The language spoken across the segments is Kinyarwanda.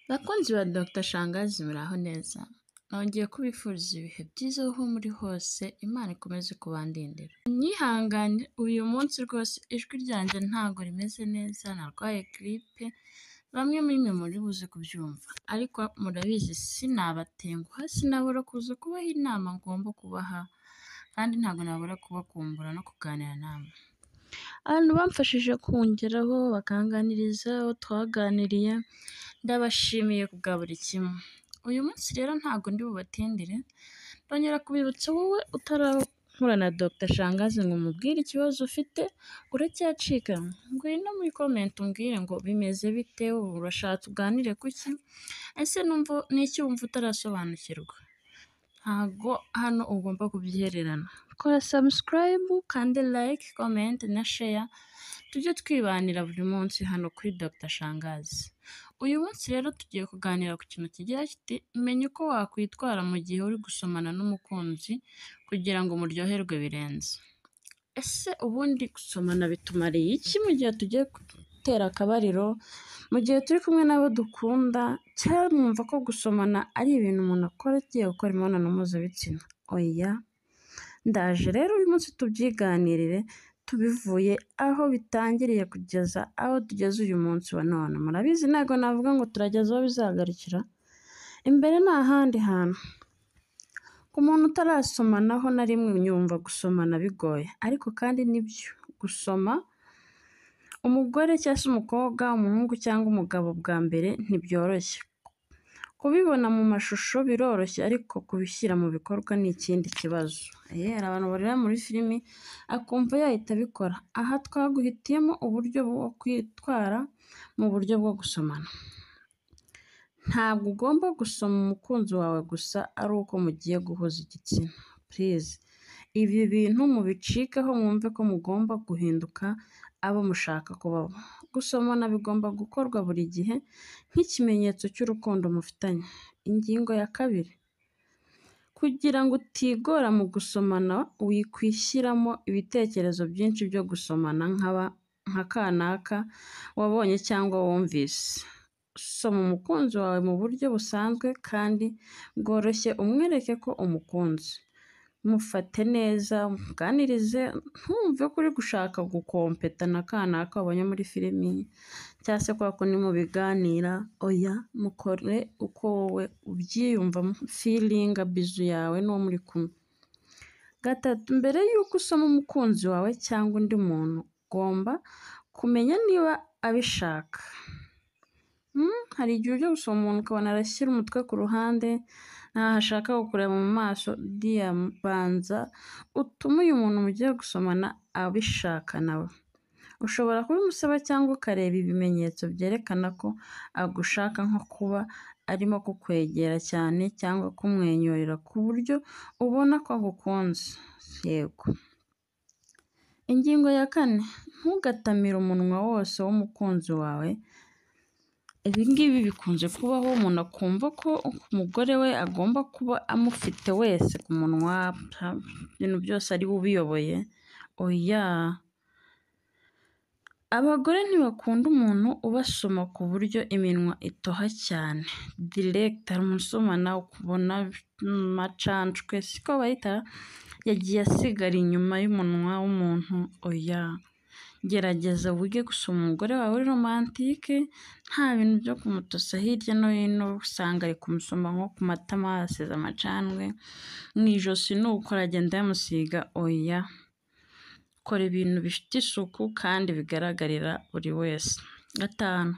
Bakunzi ba Dr Shangazi muraho neza, nongeye kubifuriza ibihe byiza aho muri hose, Imana ikomeze kubandindira. Mwihangane uyu munsi rwose ijwi ryanjye ntabwo rimeze neza, narwaye grippe, bamwe muri mwe muri buze kubyumva, ariko murabizi sinabatenguha, sinabura kuza kubaha inama ngomba kubaha, kandi ntabwo nabura kubakumbura no kuganira namwe. Abantu bamfashije kungeraho bakanganiriza aho twaganiriye, ndabashimiye kubwa buri kimwe. Uyu munsi rero ntabwo ndi bubatindire, ndongera kubibutsa wowe utarahura na Dr Shangazi ngo umubwire ikibazo ufite, uracyacika, ngwino muri comment umbwire ngo bimeze bite, urashaka tuganire kuki, ese n'iki wumva utarasobanukirwa. Ntabwo hano ugomba kubyihererana. Kora subscribe, kandi like, comment na share, tujye twibanira buri munsi hano kuri Dr Shangazi. Uyu munsi rero tugiye kuganira ku kintu kigira kiti menya uko wakwitwara mu gihe uri gusomana n'umukunzi kugira ngo muryoherwe birenze. Ese ubundi gusomana bitumariye iki mu gihe tugiye gutera akabariro, mu gihe turi kumwe n'abo dukunda, cyangwa mwumva ko gusomana ari ibintu umuntu akora agiye gukora imibonano mpuzabitsina? Oya, ndaje rero uyu munsi tubyiganirire, tubivuye aho bitangiriye kugeza aho tugeze uyu munsi wa none. Murabizi ntabwo navuga ngo turageza aho bizagarukira, imbere ni ahandi hantu. Ku muntu utarasomanaho na rimwe nyumva gusomana bigoye, ariko kandi nibyo, gusoma umugore cyangwa se umukobwa, umuhungu cyangwa umugabo bwa mbere ntibyoroshye. Kubibona mu mashusho biroroshye, ariko kubishyira mu bikorwa ni ikindi kibazo. Hari abantu bareba muri filimi akumva yahita abikora. Aha twaguhitiyemo uburyo bwo kwitwara mu buryo bwo gusomana. Ntabwo ugomba gusoma umukunzi wawe gusa ari uko mugiye guhuza igitsina. Please, ibi bintu mubicikeho, mwumve ko mugomba guhinduka abo mushaka kuba. Gusomana bigomba gukorwa buri gihe nk'ikimenyetso cy'urukundo mufitanye. Ingingo ya kabiri, kugira ngo utigora mu gusomana, wikwishyiramo ibitekerezo byinshi byo gusomana nka kanaka wabonye cyangwa wumvise. Soma umukunzi wawe mu buryo busanzwe kandi bworoshye, umwereke ko umukunzi. Mufate neza, muganirize, ntumve ko uri gushaka gukompeta na kanaka wabonye muri filimi, cyangwa se kwa kundi mubiganira. Oya, mukore uko wowe ubyiyumva, feelinga bizu yawe n'uwo muri kumwe. Gatatu, mbere y'uko usoma umukunzi wawe cyangwa undi muntu, ugomba kumenya niba abishaka. Hari igihe ujya gusoma umuntu ukabona arashyira umutwe ku ruhande, ntaho ashaka kukureba mu maso. Banza utume uyu muntu mugiye gusomana abishaka nawe. Ushobora kubimusaba cyangwa ukareba ibimenyetso byerekana ko agushaka, nko kuba arimo kukwegera cyane cyangwa kumwenyurira ku buryo ubona ko agukunze. Yego. Ingingo ya kane, ntugatamire umunwa wose w'umukunzi wawe. Ibi ngibi bikunze kubaho, umuntu akumva ko umugore we agomba kuba amufite wese ku munwa, ibintu byose ari we ubiyoboye. Oya, abagore ntibakunda umuntu ubasoma ku buryo iminwa itoha cyane, direct. Hari umuntu usomana ukubona macanshwe, siko bahita, yagiye asigara inyuma y'umunwa w'umuntu. Oya, gerageza wige gusoma umugore wawe uri romantike, nta bintu byo kumutosa hirya no hino, usanga ari kumusoma nko ku matama yasize amacandwe, mu ijosi nuko aragenda yamusiga. Oya, kora ibintu bifite isuku kandi bigaragarira buri wese. Gatanu,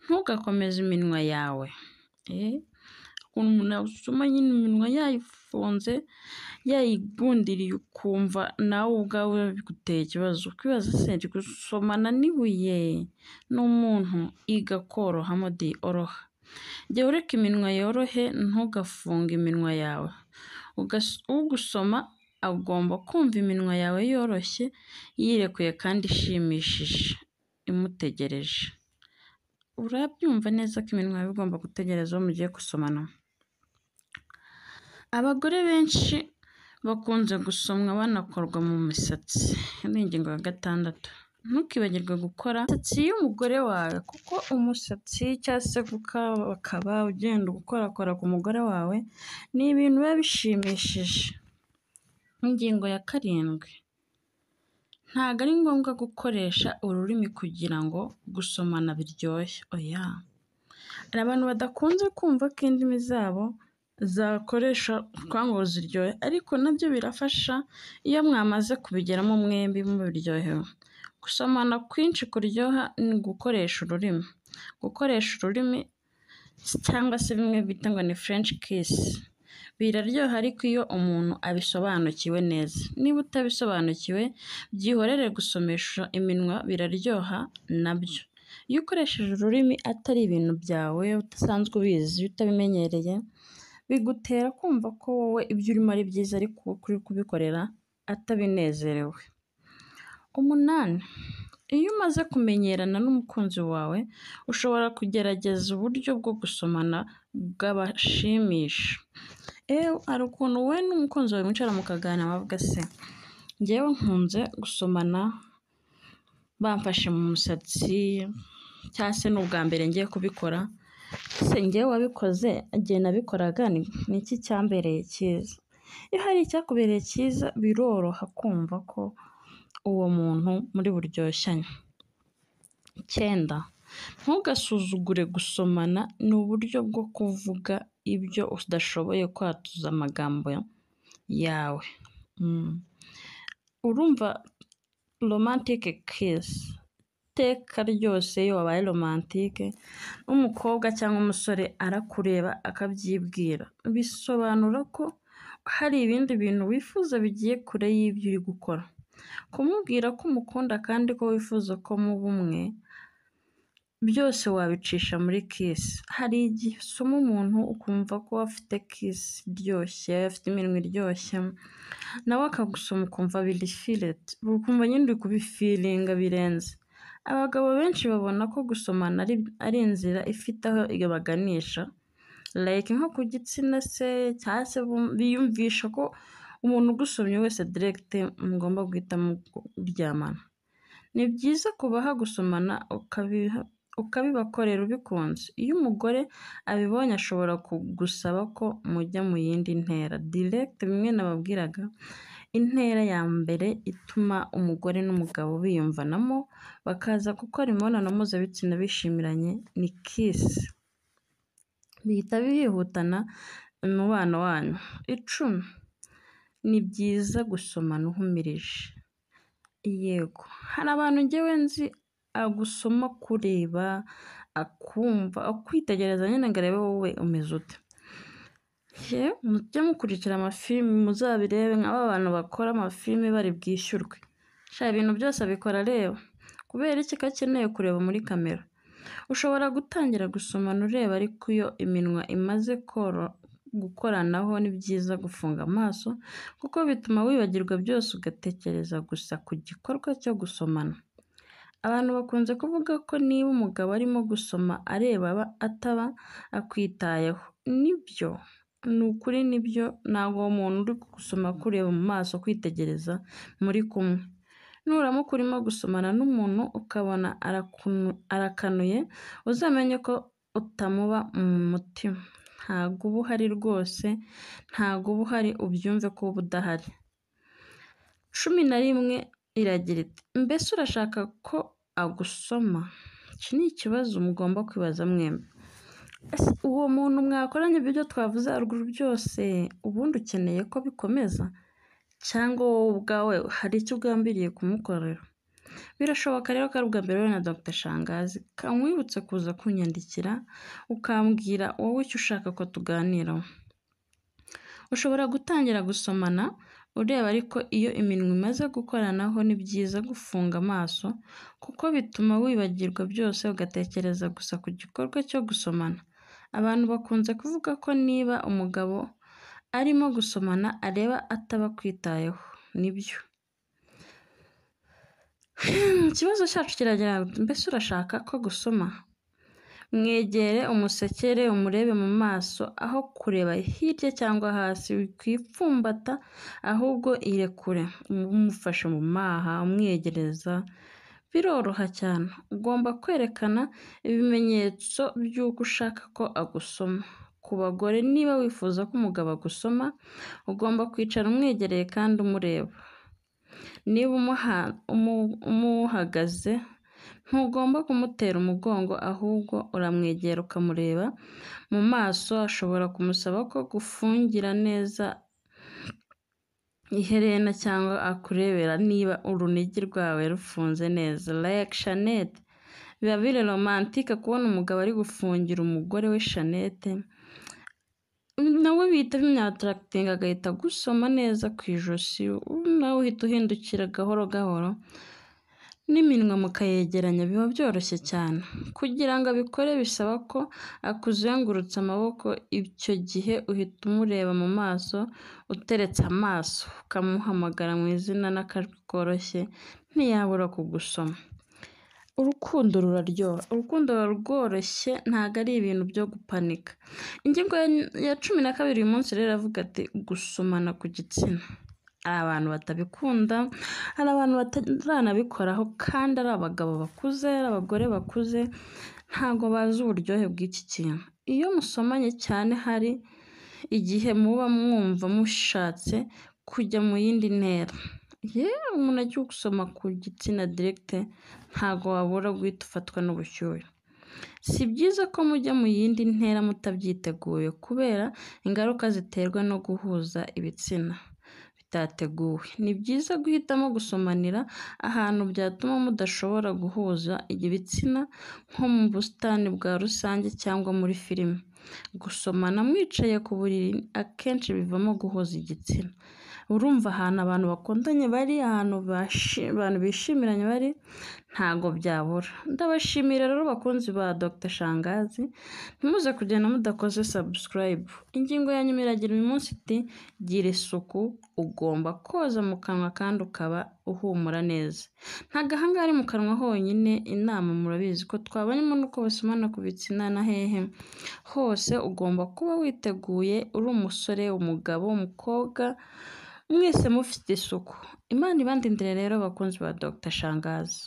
ntugakomeze iminwa yawe. Ukuntu umuntu usoma nyine iminwa yayifunze, yayigundiriye, ukumva nawe ubwawe biguteye ikibazo, ukibaza se ndi gusomana n'ibuye n'umuntu? Iga koroha modi oroha. Jya ureka iminwa yorohe, ntugafunge iminwa yawe. Ugusoma agomba kumva iminwa yawe yoroshye, yirekuye kandi ishimishije, imutegereje. Urabyumva neza ko iminwa yawe igomba gutegereza uwo mugiye gusomana? Abagore benshi bakunze gusomwa banakorwa mu misatsi. Ni ingingo ya gatandatu. ntukibagirwe gukora imisatsi y'umugore wawe kuko umusatsi cyangwa se ukaba ugenda ukorakora ku mugore wawe ni ibintu biba bishimishije. Ingingo ya 7, ntabwo ari ngombwa gukoresha ururimi kugira ngo gusomana biryoshye. Oya, hari abantu badakunze kumva ko indimi zabo zakoresha ngo ziryohe, ariko nabyo birafasha iyo mwamaze kubigeramo mwembi mubiryohewe. Gusomana kwinshi kuryoha ni gukoresha ururimi. Gukoresha ururimi cyangwa se bimwe bita ngo ni French kiss biraryoha, ariko iyo umuntu abisobanukiwe neza. Niba utabisobanukiwe, byihorere. Gusomesha iminwa biraryoha nabyo. Iyo ukoresheje ururimi atari ibintu byawe udasanzwe ubizi, utabimenyereye, bigutera kumva ko wowe ibyo urimo ari byiza ariko kuri kubikorera atabinezerewe. 8, iyo umaze kumenyerana n'umukunzi wawe, ushobora kugerageza uburyo bwo gusomana bw'abashimisha. Hari ukuntu wowe n'umukunzi wawe mwicara mukaganira bavuga se njyewe nkunze gusomana bamfashe mu musatsi, cyangwa se n'ubwa mbere ngiye kubikora, se njyewe wabikoze igihe nabikoraga ni iki cyambereye cyiza. Iyo hari icyakubereye cyiza biroroha kumva ko uwo muntu muri buryoshyanye. 9, ntugasuzugure gusomana. Ni uburyo bwo kuvuga ibyo udashoboye kwatuza amagambo yawe. Urumva romantic kiss, iteka ryose iyo wabaye romantike n'umukobwa cyangwa umusore arakureba akabyibwira, bisobanura ko hari ibindi bintu wifuza bigiye kure y'ibyo uri gukora. Kumubwira ko umukunda kandi ko wifuza ko muba umwe, byose wabicisha muri kiss. Hari igihe usoma umuntu ukumva ko afite kiss iryoshye, afite iminwa iryoshye, nawe akagusoma ukumva biri filet, ukumva nyine uri kubifilinga birenze. Abagabo benshi babona ko gusomana ari inzira ifite aho ibaganisha, like nko ku gitsina se, cyangwa se biyumvisha ko umuntu ugusomye wese direct mugomba guhita muryamana. Ni byiza kubaha gusomana ukabibakorera ubikunze. Iyo umugore abibonye ashobora kugusaba ko mujya mu yindi ntera direct. Bimwe nababwiraga, intera ya mbere ituma umugore n'umugabo biyumvanamo bakaza gukora imibonano mpuzabitsina bishimiranye ni kiss. Bihita bihutana umubano wanyu. 10, ni byiza gusomana uhumirije. Yego, hari abantu njyewe nzi agusoma kureba, akumva, akwitegereza nyine ngo arebe wowe umeze ute. Mujye mukurikira amafilimi muzabirebe nk'aba bantu bakora amafilimi bari bwishyurwe. Ibintu byose abikora areba. Kubera iki ko akeneye kureba muri kamera? Ushobora gutangira gusomana ureba, ariko iyo iminwa imaze gukoranaho ni byiza gufunga amaso kuko bituma wibagirwa byose ugatekereza gusa ku gikorwa cyo gusomana. Abantu bakunze kuvuga ko niba umugabo arimo gusoma areba ataba akwitayeho. Nibyo, ni ukuri nibyo. Ntabwo uwo muntu uri gusoma kureba mu maso kwitegereza muri kumwe. Nuramuka urimo gusomana n'umuntu ukabona arakanuye, uzamenye ko utamuba mu mutima. Ntabwo uba uhari rwose, ntabwo uba uhari, ubyumve ko uba udahari. 11 iragira iti mbese urashaka ko agusoma? Iki ni ikibazo mugomba kwibaza mwembi. Uwo muntu mwakoranye ibyo twavuze haruguru byose, ubundi ukeneye ko bikomeza, cyangwa wowe ubwawe hari icyo ugambiriye kumukorera? Birashoboka rero ko ari ubwa mbere na Dr. Shangazi, kamwibutse kuza kunyandikira ukambwira wowe icyo ushaka ko tuganiraho. Ushobora gutangira gusomana ureba, ariko iyo iminwa imaze gukoranaho ni byiza gufunga amaso kuko bituma wibagirwa byose ugatekereza gusa ku gikorwa cyo gusomana. Abantu bakunze kuvuga ko niba umugabo arimo gusomana areba ataba akwitayeho. Nibyo. Ikibazo cyacu kiragira mbese urashaka ko gusoma? Mwegere, umusekere, umurebe mu maso aho kureba hirya cyangwa hasi. Wikwipfumbata ahubwo irekure, umufashe mu maha, umwegereza, biroroha cyane. Ugomba kwerekana ibimenyetso by'uko ushaka ko agusoma. Ku bagore, niba wifuza ko umugabo agusoma, ugomba kwicara umwegereye kandi umureba. Niba umuhagaze, ntugomba kumutera umugongo, ahubwo uramwegera ukamureba mu maso. Ashobora kumusaba ko gufungira neza iherena cyangwa akurebera niba urunigi rwawe rufunze neza. Like Shanette, biba biri romantike kubona umugabo ari gufungira umugore we Shanette, nawe bihita bimwatarakitinga agahita agusoma neza ku ijosi, nawe uhita uhindukira gahoro gahoro n'iminwa mukayegeranya. Biba byoroshye cyane. Kugira ngo abikore bisaba ko akuzengurutsa amaboko. Icyo gihe uhita umureba mu maso uteretse amaso, ukamuhamagara mu izina n'akajwi koroshye, ntiyabura kugusoma. Urukundo ruraryoha. Urukundo ruba rworoshye, ntabwo ari ibintu byo gupanika. Ingingo ya 12 uyu munsi rero iravuga ati gusomana ku gitsina. Hari abantu batabikunda, hari abantu bataranabikoraho, kandi ari abagabo bakuze, ari abagore bakuze, ntabwo bazi uburyohe bw'iki kintu. Iyo musomanye cyane, hari igihe muba mwumva mushatse kujya mu yindi ntera. Umuntu agiye gusoma ku gitsina direct, ntabwo wabura guhita ufatwa n'ubushyuhe. Si byiza ko mujya mu yindi ntera mutabyiteguye, kubera ingaruka ziterwa no guhuza ibitsina bitateguwe. Ni byiza guhitamo gusomanira ahantu byatuma mudashobora guhuza ibitsina, nko mu busitani bwa rusange cyangwa muri filime. Gusomana mwicaye ku buriri akenshi bivamo guhuza igitsina. Urumva ahantu abantu bakundanye bari, ahantu abantu bishimiranye bari, ntago byabura. Ndabashimira rero bakunzi ba Dr Shangazi, ntimuze kugenda mudakoze subscribe. Ingingo ya nyuma iragira uyu munsi iti gira isuku. Ugomba koza mu kanwa kandi ukaba uhumura neza. Nta gahanga ari mu kanwa honyine, inama murabizi ko twabonyemo nuko basomana ku bitsina na hehe hose. Ugomba kuba witeguye, uri umusore, umugabo, umukobwa, mwese mufite isuku. Imana ibandindire rero bakunzi ba Dr Shangazi.